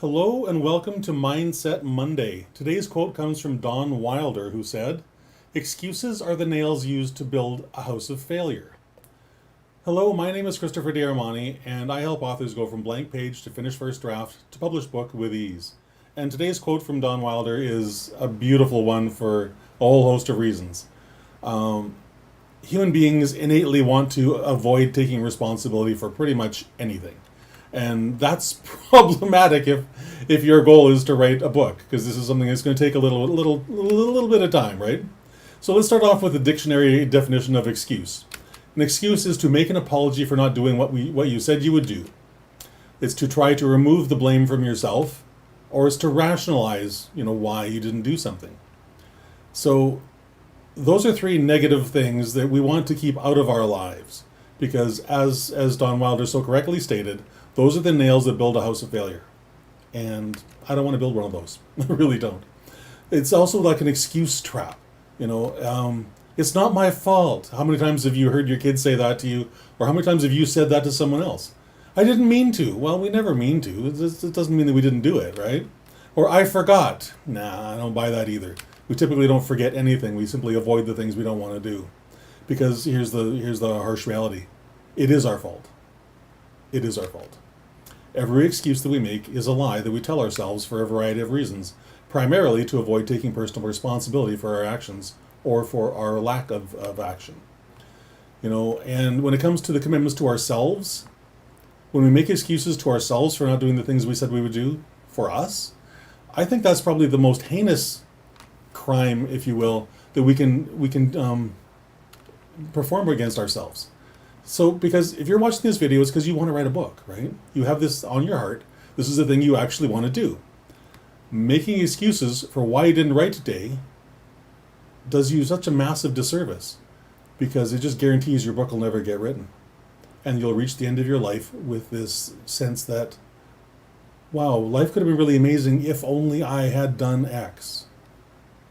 Hello and welcome to Mindset Monday. Today's quote comes from Don Wilder, who said, "Excuses are the nails used to build a house of failure." Hello, my name is Christopher D'Armani, and I help authors go from blank page to finished first draft to published book with ease. And today's quote from Don Wilder is a beautiful one for a whole host of reasons. Human beings innately want to avoid taking responsibility for pretty much anything. And that's problematic if your goal is to write a book, because this is something that's going to take a little bit of time, right? So let's start off with the dictionary definition of excuse. An excuse is to make an apology for not doing what you said you would do. It's to try to remove the blame from yourself, or it's to rationalize, why you didn't do something. So those are three negative things that we want to keep out of our lives, because as Don Wilder so correctly stated, those are the nails that build a house of failure. And I don't want to build one of those. I really don't. It's also like an excuse trap. It's not my fault. How many times have you heard your kids say that to you? Or how many times have you said that to someone else? I didn't mean to. Well, we never mean to. It doesn't mean that we didn't do it, right? Or I forgot. Nah, I don't buy that either. We typically don't forget anything. We simply avoid the things we don't want to do. Because here's the harsh reality. It is our fault. It is our fault. Every excuse that we make is a lie that we tell ourselves for a variety of reasons, primarily to avoid taking personal responsibility for our actions or for our lack of action. And when it comes to the commitments to ourselves, when we make excuses to ourselves for not doing the things we said we would do for us, I think that's probably the most heinous crime, if you will, that we can perform against ourselves. So, because if you're watching this video, it's because you want to write a book, right? You have this on your heart. This is the thing you actually want to do. Making excuses for why you didn't write today does you such a massive disservice, because it just guarantees your book will never get written. And you'll reach the end of your life with this sense that, wow, life could have been really amazing if only I had done X.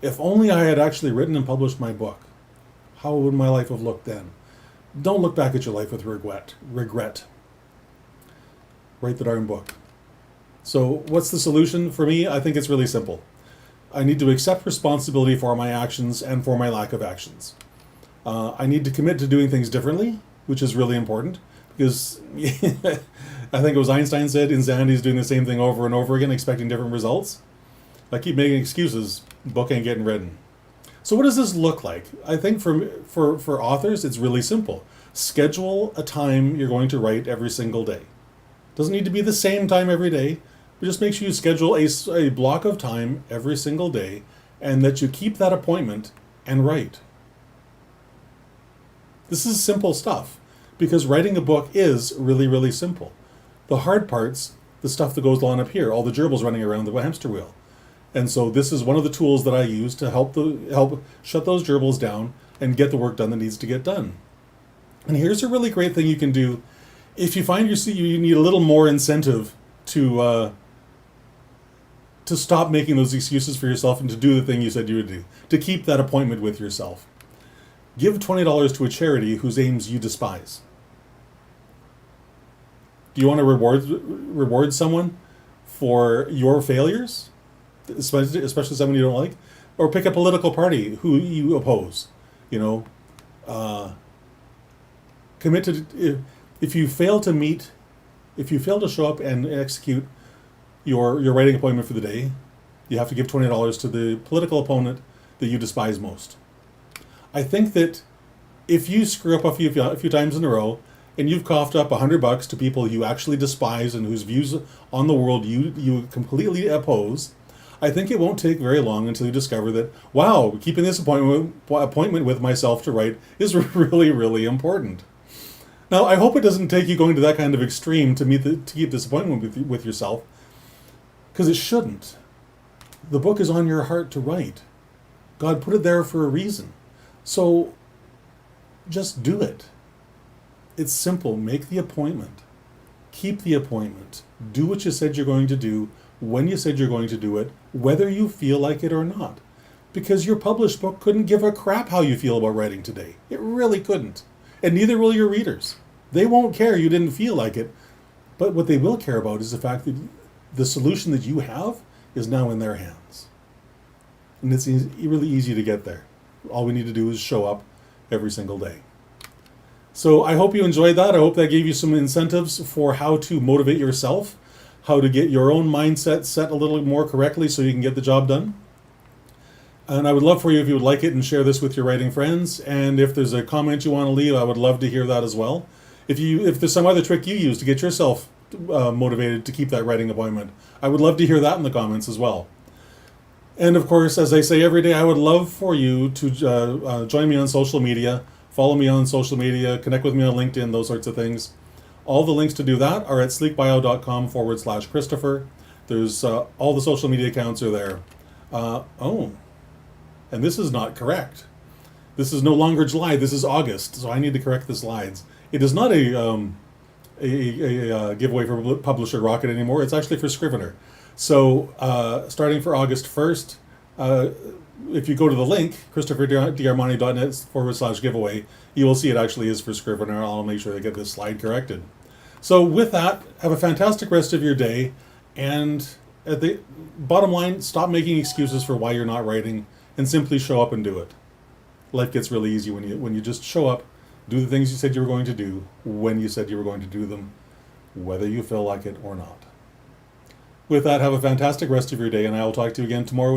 If only I had actually written and published my book. How would my life have looked then? Don't look back at your life with regret. Write the darn book. So what's the solution for me? I think it's really simple. I need to accept responsibility for my actions and for my lack of actions. I need to commit to doing things differently, which is really important, because I think it was Einstein said, insanity is doing the same thing over and over again, expecting different results. If I keep making excuses, book ain't getting written. So what does this look like? I think for authors, it's really simple. Schedule a time you're going to write every single day. Doesn't need to be the same time every day, but just make sure you schedule a block of time every single day, and that you keep that appointment and write. This is simple stuff, because writing a book is really, really simple. The hard part's the stuff that goes on up here, all the gerbils running around the hamster wheel. And so this is one of the tools that I use to help shut those gerbils down and get the work done that needs to get done. And here's a really great thing you can do if you find you need a little more incentive to stop making those excuses for yourself and to do the thing you said you would do, to keep that appointment with yourself. Give $20 to a charity whose aims you despise. Do you want to reward someone for your failures? Especially someone you don't like, or pick a political party who you oppose. Commit to, if you fail to show up and execute your writing appointment for the day, you have to give $20 to the political opponent that you despise most. I think that if you screw up a few times in a row, and you've coughed up $100 to people you actually despise and whose views on the world you completely oppose, I think it won't take very long until you discover that, wow, keeping this appointment with myself to write is really, really important. Now, I hope it doesn't take you going to that kind of extreme to keep this appointment with yourself, because it shouldn't. The book is on your heart to write. God put it there for a reason. So just do it. It's simple. Make the appointment. Keep the appointment. Do what you said you're going to do, when you said you're going to do it, whether you feel like it or not. Because your published book couldn't give a crap how you feel about writing today. It really couldn't. And neither will your readers. They won't care you didn't feel like it. But what they will care about is the fact that the solution that you have is now in their hands. And it's really easy to get there. All we need to do is show up every single day. So I hope you enjoyed that. I hope that gave you some incentives for how to motivate yourself, how to get your own mindset set a little more correctly so you can get the job done. And I would love for you if you would like it and share this with your writing friends. And if there's a comment you want to leave, I would love to hear that as well. If there's some other trick you use to get yourself motivated to keep that writing appointment, I would love to hear that in the comments as well. And of course, as I say every day, I would love for you to join me on social media, follow me on social media, connect with me on LinkedIn, those sorts of things. All the links to do that are at sleekbio.com/Christopher. There's all the social media accounts are there. And this is not correct. This is no longer July, this is August, so I need to correct the slides. It is not a giveaway for Publisher Rocket anymore, it's actually for Scrivener. So starting for August 1st, if you go to the link, christopherdiarmani.net/giveaway, you will see it actually is for Scrivener. I'll make sure to get this slide corrected. So with that, have a fantastic rest of your day, and at the bottom line, stop making excuses for why you're not writing, and simply show up and do it. Life gets really easy when you just show up, do the things you said you were going to do, when you said you were going to do them, whether you feel like it or not. With that, have a fantastic rest of your day, and I will talk to you again tomorrow.